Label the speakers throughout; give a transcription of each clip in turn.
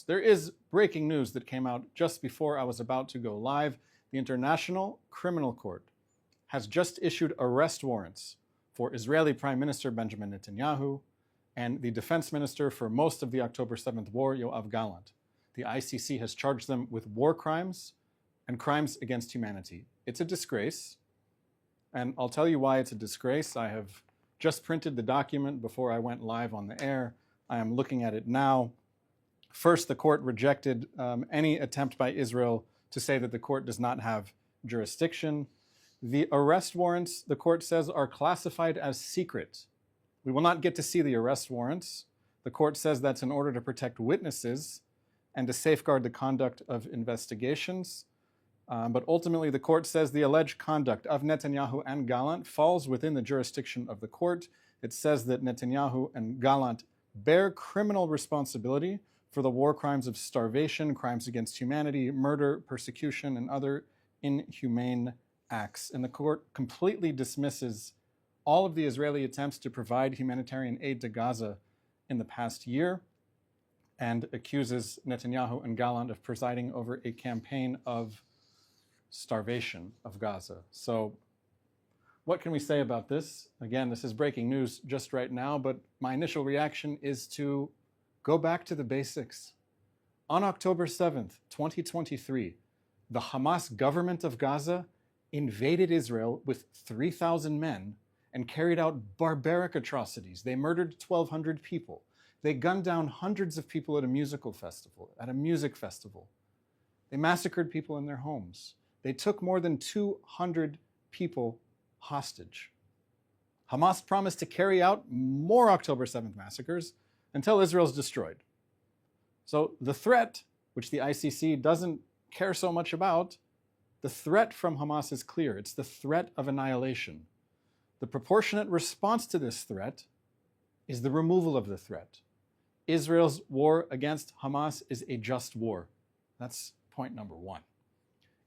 Speaker 1: There is breaking news that came out just before I was about to go live. The International Criminal Court has just issued arrest warrants for Israeli Prime Minister Benjamin Netanyahu and the defense minister for most of the October 7th war, Yoav Gallant. The ICC has charged them with war crimes and crimes against humanity. It's a disgrace, and I'll tell you why it's a disgrace. I have just printed the document before I went live on the air. I am looking at it now. First, the court rejected any attempt by Israel to say that the court does not have jurisdiction. The arrest warrants, the court says, are classified as secret. We will not get to see the arrest warrants. The court says that's in order to protect witnesses and to safeguard the conduct of investigations. But ultimately, the court says the alleged conduct of Netanyahu and Gallant falls within the jurisdiction of the court. It says that Netanyahu and Gallant bear criminal responsibility for the war crimes of starvation, crimes against humanity, murder, persecution, and other inhumane acts. And the court completely dismisses all of the Israeli attempts to provide humanitarian aid to Gaza in the past year and accuses Netanyahu and Gallant of presiding over a campaign of starvation of Gaza. So what can we say about this? Again, this is breaking news just right now, but my initial reaction is to go back to the basics. On October 7th, 2023, the Hamas government of Gaza invaded Israel with 3,000 men and carried out barbaric atrocities. They murdered 1,200 people. They gunned down hundreds of people at a music festival. They massacred people in their homes. They took more than 200 people hostage. Hamas promised to carry out more October 7th massacres until Israel's destroyed. So the threat, which the ICC doesn't care so much about, the threat from Hamas is clear. It's the threat of annihilation. The proportionate response to this threat is the removal of the threat. Israel's war against Hamas is a just war. That's point number one.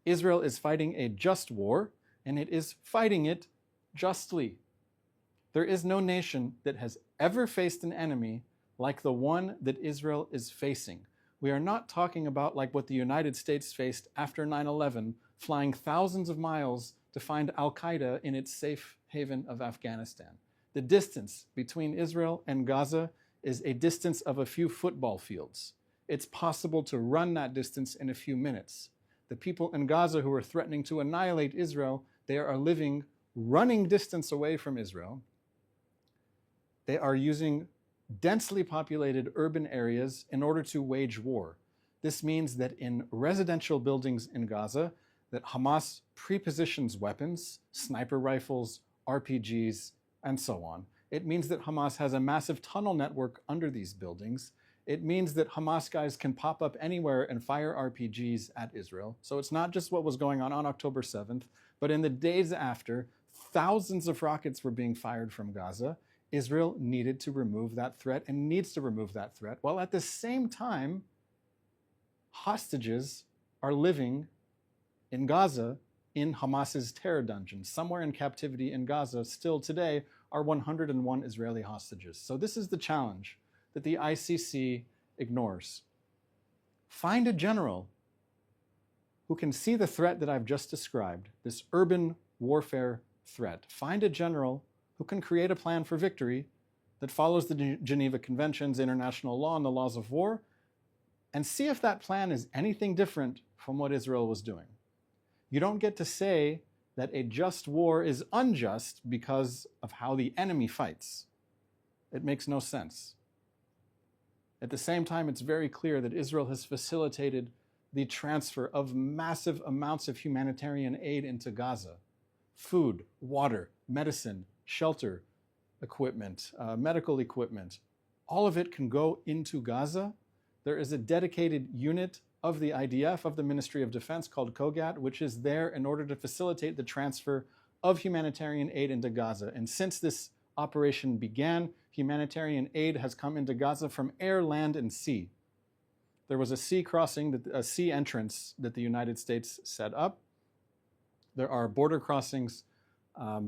Speaker 1: Israel is fighting a just war, and it is fighting it justly. There is no nation that has ever faced an enemy like the one that Israel is facing. We are not talking about like what the United States faced after 9/11, flying thousands of miles to find Al-Qaeda in its safe haven of Afghanistan. The distance between Israel and Gaza is a distance of a few football fields. It's possible to run that distance in a few minutes. The people in Gaza who are threatening to annihilate Israel, they are living running distance away from Israel. They are using densely populated urban areas in order to wage war. This means that in residential buildings in Gaza, that Hamas prepositions weapons, sniper rifles, RPGs, and so on. It means that Hamas has a massive tunnel network under these buildings. It means that Hamas guys can pop up anywhere and fire RPGs at Israel. So it's not just what was going on October 7th, but in the days after, thousands of rockets were being fired from Gaza. Israel needed to remove that threat and needs to remove that threat, while at the same time, hostages are living in Gaza in Hamas's terror dungeon. Somewhere in captivity in Gaza, still today, are 101 Israeli hostages. So this is the challenge that the ICC ignores. Find a general who can see the threat that I've just described, this urban warfare threat. Find a general who can create a plan for victory that follows the Geneva Conventions, international law, and the laws of war, and see if that plan is anything different from what Israel was doing. You don't get to say that a just war is unjust because of how the enemy fights. It makes no sense. At the same time, it's very clear that Israel has facilitated the transfer of massive amounts of humanitarian aid into Gaza. Food, water, medicine, shelter equipment, medical equipment, all of it can go into Gaza. There is a dedicated unit of the IDF, of the Ministry of Defense, called COGAT, which is there in order to facilitate the transfer of humanitarian aid into Gaza. And since this operation began, humanitarian aid has come into Gaza from air, land, and sea. There was a sea entrance that the United States set up. There are border crossings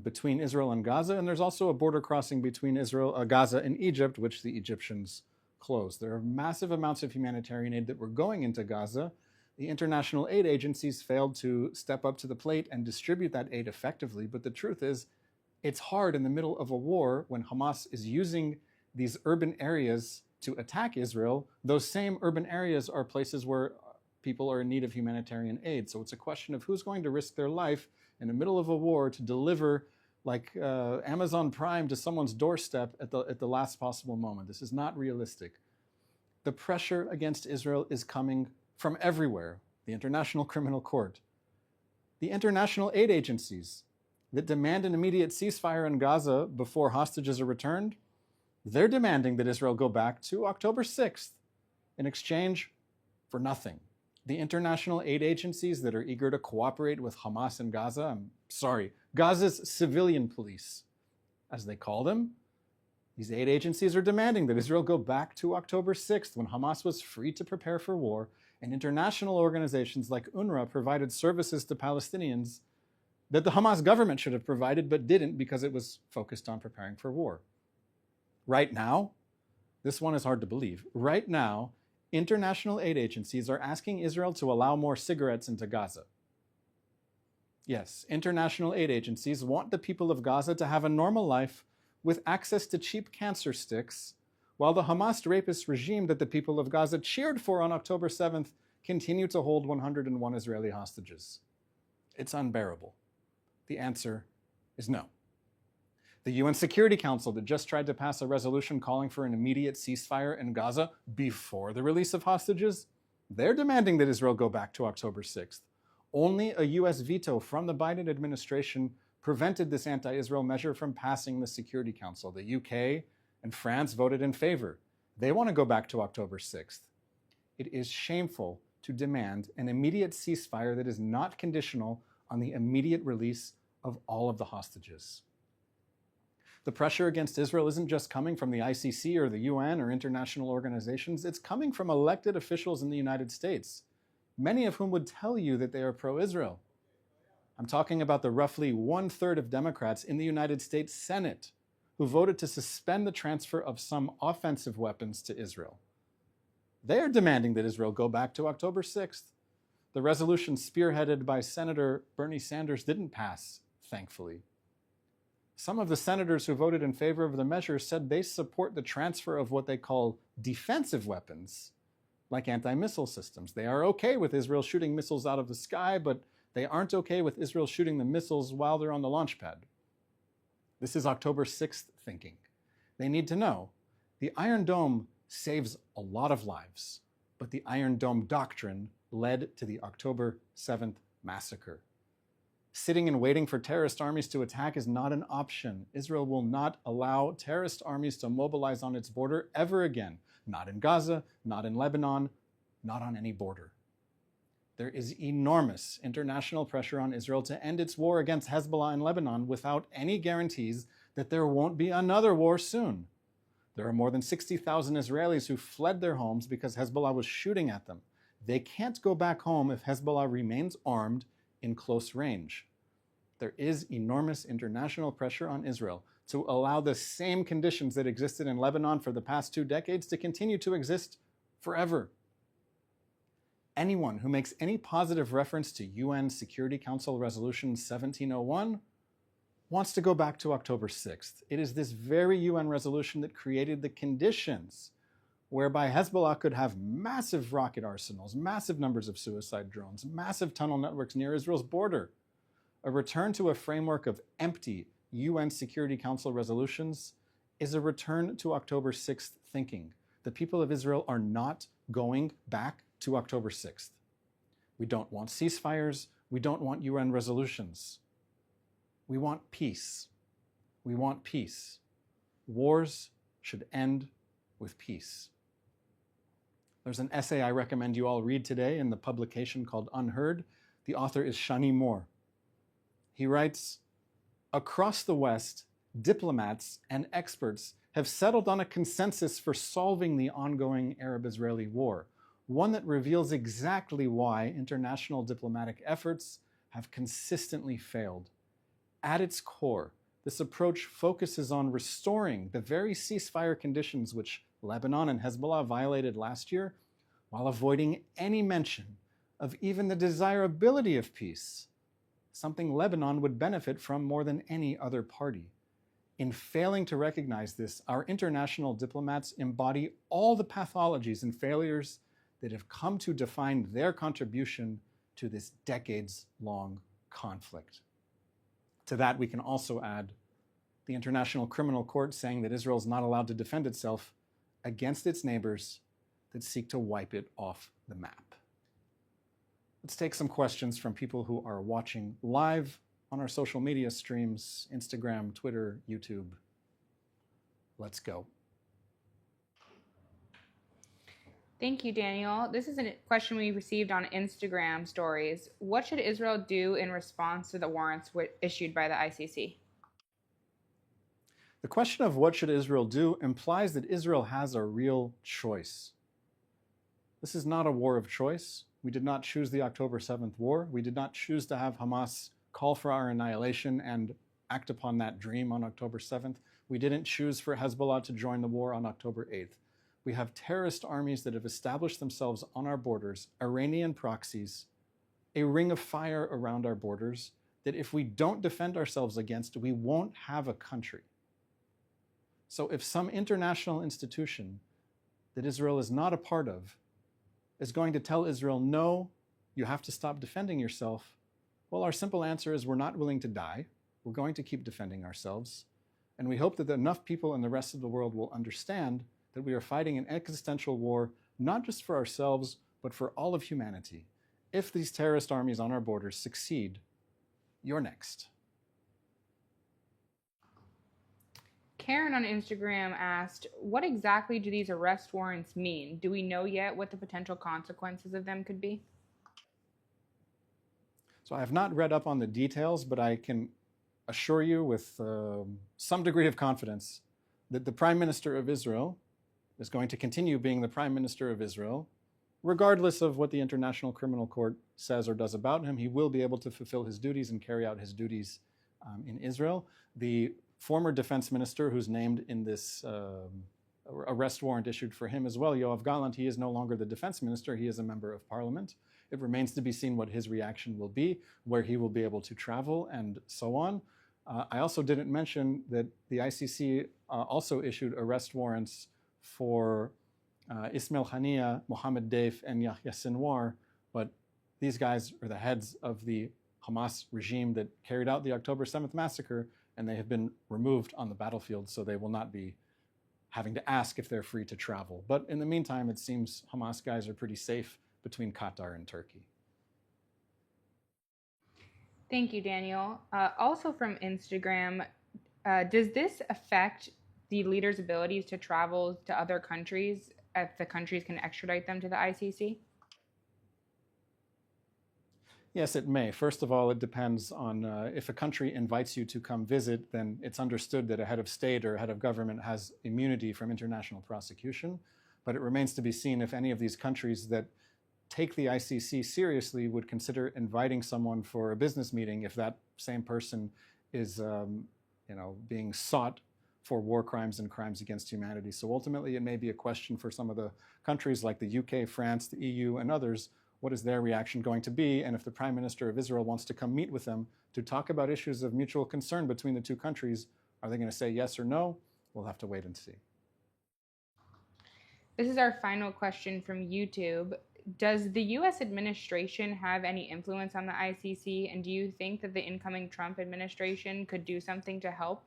Speaker 1: between Israel and Gaza, and there's also a border crossing between Gaza and Egypt, which the Egyptians closed. There are massive amounts of humanitarian aid that were going into Gaza. The international aid agencies failed to step up to the plate and distribute that aid effectively. But the truth is, it's hard in the middle of a war when Hamas is using these urban areas to attack Israel. Those same urban areas are places where people are in need of humanitarian aid. So it's a question of who's going to risk their life in the middle of a war to deliver like Amazon Prime to someone's doorstep at the last possible moment. This is not realistic. The pressure against Israel is coming from everywhere. The International Criminal Court, the international aid agencies that demand an immediate ceasefire in Gaza before hostages are returned, they're demanding that Israel go back to October 6th in exchange for nothing. The international aid agencies that are eager to cooperate with Hamas in Gaza, Gaza's civilian police, as they call them, these aid agencies are demanding that Israel go back to October 6th when Hamas was free to prepare for war, and international organizations like UNRWA provided services to Palestinians that the Hamas government should have provided but didn't because it was focused on preparing for war. Right now, this one is hard to believe. Right now, international aid agencies are asking Israel to allow more cigarettes into Gaza. Yes, international aid agencies want the people of Gaza to have a normal life with access to cheap cancer sticks, while the Hamas rapist regime that the people of Gaza cheered for on October 7th continue to hold 101 Israeli hostages. It's unbearable. The answer is no. The UN Security Council that just tried to pass a resolution calling for an immediate ceasefire in Gaza before the release of hostages, they're demanding that Israel go back to October 6th. Only a US veto from the Biden administration prevented this anti-Israel measure from passing the Security Council. The UK and France voted in favor. They want to go back to October 6th. It is shameful to demand an immediate ceasefire that is not conditional on the immediate release of all of the hostages. The pressure against Israel isn't just coming from the ICC or the UN or international organizations, it's coming from elected officials in the United States, many of whom would tell you that they are pro-Israel. I'm talking about the roughly 1/3 of Democrats in the United States Senate who voted to suspend the transfer of some offensive weapons to Israel. They are demanding that Israel go back to October 6th. The resolution spearheaded by Senator Bernie Sanders didn't pass, thankfully. Some of the senators who voted in favor of the measure said they support the transfer of what they call defensive weapons, like anti-missile systems. They are okay with Israel shooting missiles out of the sky, but they aren't okay with Israel shooting the missiles while they're on the launch pad. This is October 6th thinking. They need to know the Iron Dome saves a lot of lives, but the Iron Dome doctrine led to the October 7th massacre. Sitting and waiting for terrorist armies to attack is not an option. Israel will not allow terrorist armies to mobilize on its border ever again. Not in Gaza, not in Lebanon, not on any border. There is enormous international pressure on Israel to end its war against Hezbollah in Lebanon without any guarantees that there won't be another war soon. There are more than 60,000 Israelis who fled their homes because Hezbollah was shooting at them. They can't go back home if Hezbollah remains armed in close range. There is enormous international pressure on Israel to allow the same conditions that existed in Lebanon for the past 2 decades to continue to exist forever. Anyone who makes any positive reference to UN Security Council Resolution 1701 wants to go back to October 6th. It is this very UN resolution that created the conditions whereby Hezbollah could have massive rocket arsenals, massive numbers of suicide drones, massive tunnel networks near Israel's border. A return to a framework of empty UN Security Council resolutions is a return to October 6th thinking. The people of Israel are not going back to October 6th. We don't want ceasefires. We don't want UN resolutions. We want peace. We want peace. Wars should end with peace. There's an essay I recommend you all read today in the publication called Unheard. The author is Shani Moore. He writes, across the West, diplomats and experts have settled on a consensus for solving the ongoing Arab-Israeli war, one that reveals exactly why international diplomatic efforts have consistently failed. At its core, this approach focuses on restoring the very ceasefire conditions which Lebanon and Hezbollah violated last year, while avoiding any mention of even the desirability of peace, something Lebanon would benefit from more than any other party. In failing to recognize this, our international diplomats embody all the pathologies and failures that have come to define their contribution to this decades-long conflict. To that, we can also add the International Criminal Court saying that Israel is not allowed to defend itself against its neighbors that seek to wipe it off the map. Let's take some questions from people who are watching live on our social media streams, Instagram, Twitter, YouTube. Let's go.
Speaker 2: Thank you, Daniel. This is a question we received on Instagram stories. What should Israel do in response to the warrants issued by the ICC?
Speaker 1: The question of what should Israel do implies that Israel has a real choice. This is not a war of choice. We did not choose the October 7th war. We did not choose to have Hamas call for our annihilation and act upon that dream on October 7th. We didn't choose for Hezbollah to join the war on October 8th. We have terrorist armies that have established themselves on our borders, Iranian proxies, a ring of fire around our borders that if we don't defend ourselves against, we won't have a country. So if some international institution that Israel is not a part of is going to tell Israel, no, you have to stop defending yourself, well, our simple answer is we're not willing to die. We're going to keep defending ourselves. And we hope that enough people in the rest of the world will understand that we are fighting an existential war, not just for ourselves, but for all of humanity. If these terrorist armies on our borders succeed, you're next.
Speaker 2: Karen on Instagram asked, what exactly do these arrest warrants mean? Do we know yet what the potential consequences of them could be?
Speaker 1: So I have not read up on the details, but I can assure you with some degree of confidence that the Prime Minister of Israel is going to continue being the Prime Minister of Israel, regardless of what the International Criminal Court says or does about him. He will be able to fulfill his duties and carry out his duties in Israel. The former defense minister who's named in this arrest warrant issued for him as well, Netanyahu Gallant, he is no longer the defense minister, he is a member of parliament. It remains to be seen what his reaction will be, where he will be able to travel and so on. I also didn't mention that the ICC also issued arrest warrants for Ismail Haniyeh, Mohammed Deif, and Yahya Sinwar, but these guys are the heads of the Hamas regime that carried out the October 7th massacre, and they have been removed on the battlefield, so they will not be having to ask if they're free to travel. But in the meantime, it seems Hamas guys are pretty safe between Qatar and Turkey.
Speaker 2: Thank you, Daniel. Also from Instagram, does this affect the leaders' abilities to travel to other countries if the countries can extradite them to the ICC?
Speaker 1: Yes, it may. First of all, it depends on if a country invites you to come visit, then it's understood that a head of state or a head of government has immunity from international prosecution. But it remains to be seen if any of these countries that take the ICC seriously would consider inviting someone for a business meeting if that same person is being sought for war crimes and crimes against humanity. So ultimately, it may be a question for some of the countries like the UK, France, the EU, and others. What is their reaction going to be? And if the Prime Minister of Israel wants to come meet with them to talk about issues of mutual concern between the two countries, are they going to say yes or no? We'll have to wait and see.
Speaker 2: This is our final question from YouTube. Does the U.S. administration have any influence on the ICC? And do you think that the incoming Trump administration could do something to help?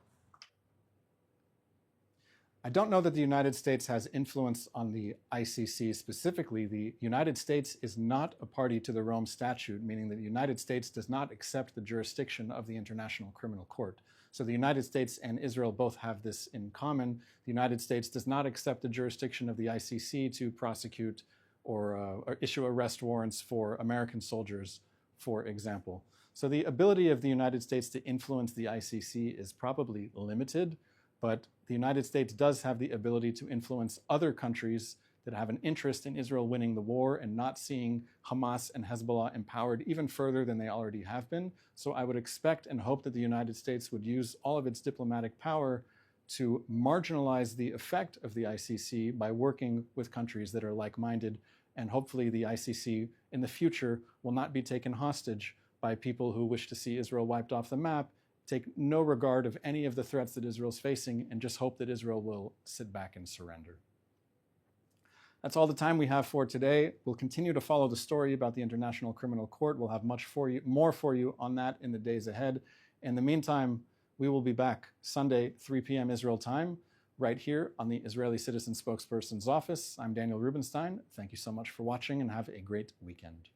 Speaker 1: I don't know that the United States has influence on the ICC specifically. The United States is not a party to the Rome Statute, meaning that the United States does not accept the jurisdiction of the International Criminal Court. So the United States and Israel both have this in common. The United States does not accept the jurisdiction of the ICC to prosecute or issue arrest warrants for American soldiers, for example. So the ability of the United States to influence the ICC is probably limited, but the United States does have the ability to influence other countries that have an interest in Israel winning the war and not seeing Hamas and Hezbollah empowered even further than they already have been. So I would expect and hope that the United States would use all of its diplomatic power to marginalize the effect of the ICC by working with countries that are like-minded, and hopefully the ICC in the future will not be taken hostage by people who wish to see Israel wiped off the map, take no regard of any of the threats that Israel's facing, and just hope that Israel will sit back and surrender. That's all the time we have for today. We'll continue to follow the story about the International Criminal Court. We'll have more for you on that in the days ahead. In the meantime, we will be back Sunday, 3 p.m. Israel time, right here on the Israeli Citizen Spokesperson's office. I'm Daniel Rubenstein. Thank you so much for watching and have a great weekend.